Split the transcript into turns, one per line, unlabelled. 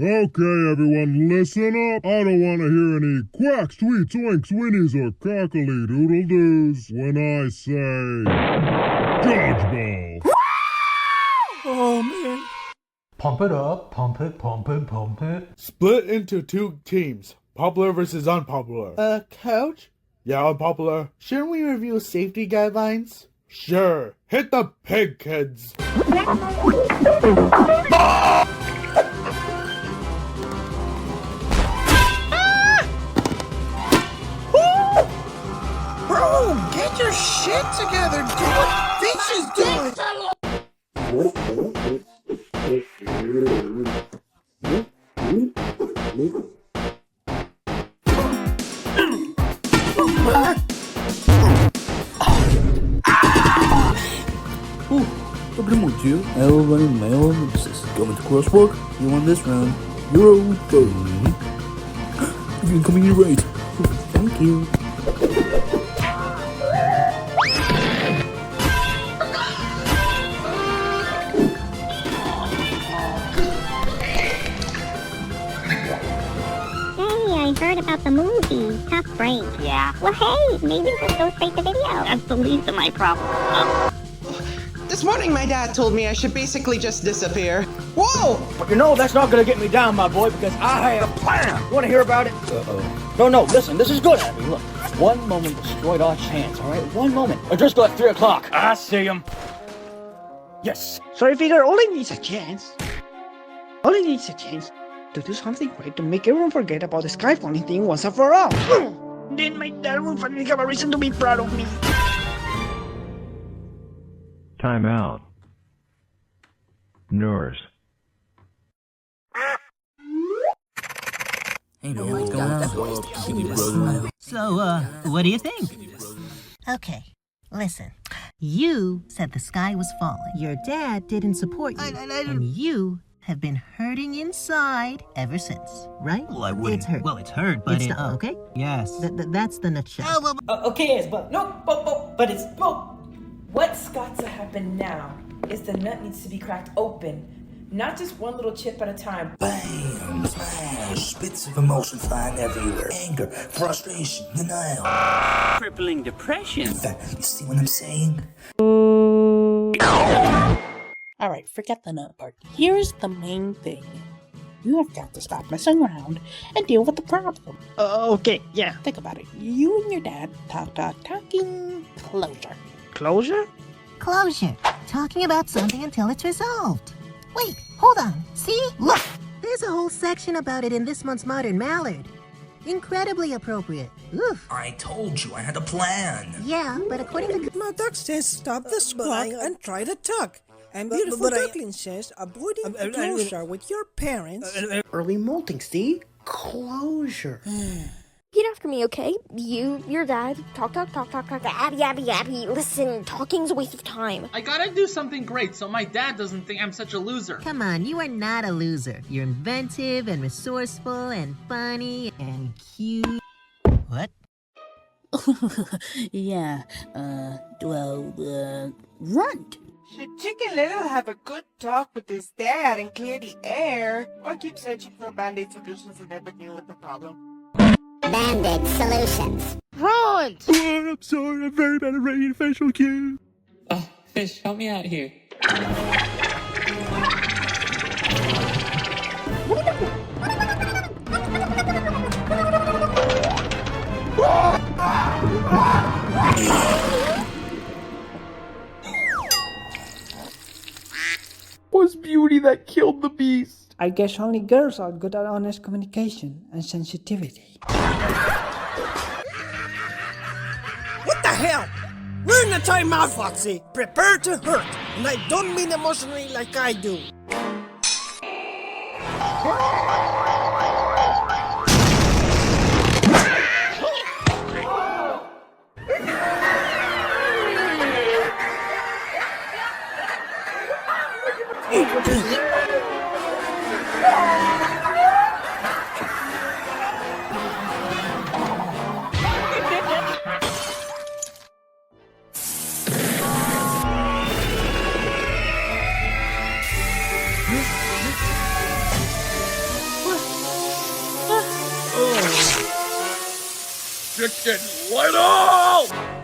Okay, everyone, listen up. I don't want to hear any quacks, tweets, oinks, whinnies, or cockily-doodle-doos when I say Dodgeball.
Oh, man.
Pump it up, pump it, pump it, pump it.
Split into two teams. Popular versus unpopular. Coach? Yeah, unpopular. Shouldn't we review safety guidelines? Sure. Hit the pig, kids.
Bro, get your shit together. Do what Finch is doing.
Доброму дню, Elvin, Melon, this is going to crosswalk. You won this round. You're okay. You can come in right. Thank you.
I heard about the movie, Tough Break. Yeah. Well, hey, maybe just go straight to video. That's the least of my problems.
This morning my dad told me I should basically just disappear. Whoa!
But you know that's not gonna get me down, my boy, because I have a plan. You wanna hear about it? No, listen, this is good. I mean, look, one moment destroyed our chance, alright? One moment. Driscoll at 3 o'clock. I see him. Yes.
So I figure all it needs a chance. All it needs a chance to do something great to make everyone forget about the sky falling thing once and for all. Then my dad will finally have a reason to be proud of me.
Time out. Nurse.
Hey man, what's going on?
So, what do you think?
Okay, listen. You said the sky was falling. Your dad didn't support you. And you have been hurting inside ever since, right?
Well, I wouldn't.
It's hurt.
Well, it's hurt, but
it's okay?
Yes.
That's the nutshell.
Okay, yes, but what's got to happen now is the nut needs to be cracked open, not just one little chip at a time.
Bam, smash, bits of emotion flying everywhere. Anger, frustration, denial.
Crippling depression.
In fact, you see what I'm saying?
Alright, forget the nut part. Here's the main thing. You have got to stop messing around and deal with the problem.
Okay, yeah.
Think about it. You and your dad talking closure.
Closure?
Closure. Talking about something until it's resolved. Wait, hold on. See? Look! There's a whole section about it in this month's Modern Mallard. Incredibly appropriate. Oof.
I told you I had a plan.
Yeah, but according to...
My duck says stop the squawk and try to tuck. And beautiful duckling says avoiding closure with your parents.
Early molting, see? Closure.
Get after me, okay? You, your dad, talk, abby. Listen, talking's a waste of time.
I gotta do something great so my dad doesn't think I'm such a loser.
Come on, you are not a loser. You're inventive and resourceful and funny and cute. What?
Yeah, runt.
Should Chicken Little have a good talk with his dad and clear the air, or keep searching for band-aid solutions and never deal with the problem?
Band-aid solutions.
Run!
Oh, I'm sorry, I'm very bad at writing facial cues.
Fish, help me out here.
Was Beauty that killed the beast?
I guess only girls are good at honest communication and sensitivity.
What the hell? We're in a timeout, Foxy. Prepare to hurt. And I don't mean emotionally like I do.
Chicken Little!